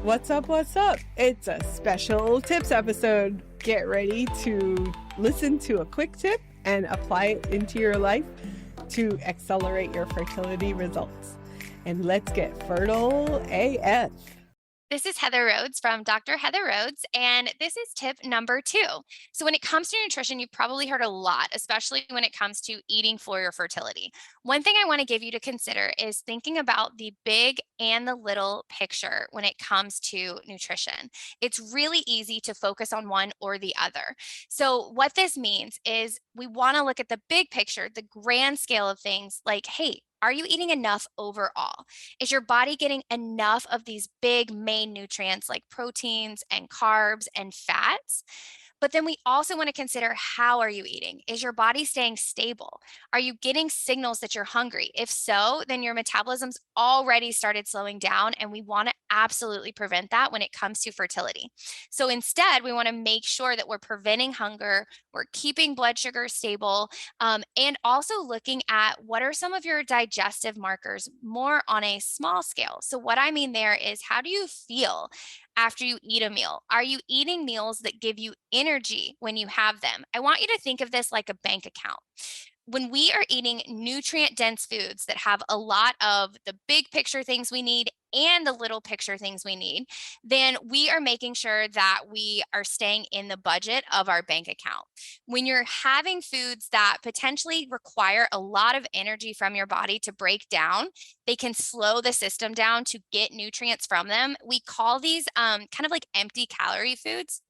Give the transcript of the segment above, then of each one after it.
What's up? What's up? It's a special tips episode. Get ready to listen to a quick tip and apply it into your life to accelerate your fertility results. And let's get fertile AF. This is Heather Rhodes from Dr. Heather Rhodes, and this is tip number 2. So, when it comes to nutrition, you've probably heard a lot, especially when it comes to eating for your fertility. One thing I want to give you to consider is thinking about the big and the little picture when it comes to nutrition. It's really easy to focus on one or the other. So, what this means is we want to look at the big picture, the grand scale of things like, hey, are you eating enough overall? Is your body getting enough of these big main nutrients like proteins and carbs and fats? But then we also want to consider, how are you eating? Is your body staying stable? Are you getting signals that you're hungry? If so, then your metabolism's already started slowing down, and we want to absolutely prevent that when it comes to fertility. So instead, we want to make sure that we're preventing hunger, we're keeping blood sugar stable, and also looking at what are some of your digestive markers more on a small scale. So what I mean there is, how do you feel after you eat a meal? Are you eating meals that give you energy when you have them? I want you to think of this like a bank account. When we are eating nutrient dense foods that have a lot of the big picture things we need and the little picture things we need, then we are making sure that we are staying in the budget of our bank account. When you're having foods that potentially require a lot of energy from your body to break down, they can slow the system down to get nutrients from them. We call these kind of like empty calorie foods.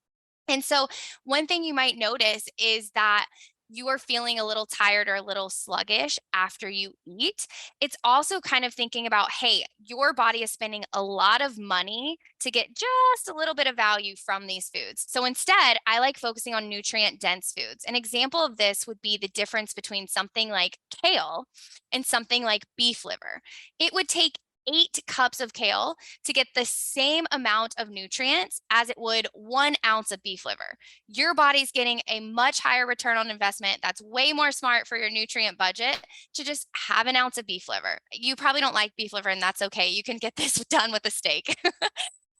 And so, one thing you might notice is that you are feeling a little tired or a little sluggish after you eat. It's also kind of thinking about, hey, your body is spending a lot of money to get just a little bit of value from these foods. So instead, I like focusing on nutrient dense foods. An example of this would be the difference between something like kale and something like beef liver. It would take 8 cups of kale to get the same amount of nutrients as it would 1 ounce of beef liver. Your body's getting a much higher return on investment. That's way more smart for your nutrient budget to just have an ounce of beef liver. You probably don't like beef liver, and that's okay. You can get this done with a steak.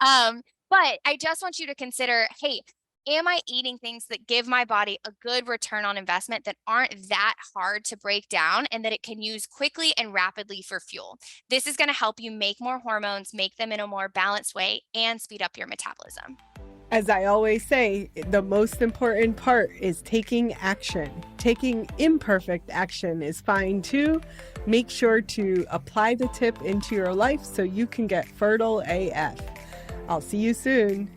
But I just want you to consider, hey, am I eating things that give my body a good return on investment, that aren't that hard to break down and that it can use quickly and rapidly for fuel? This is going to help you make more hormones, make them in a more balanced way, and speed up your metabolism. As I always say, the most important part is taking action. Taking imperfect action is fine too. Make sure to apply the tip into your life so you can get fertile AF. I'll see you soon.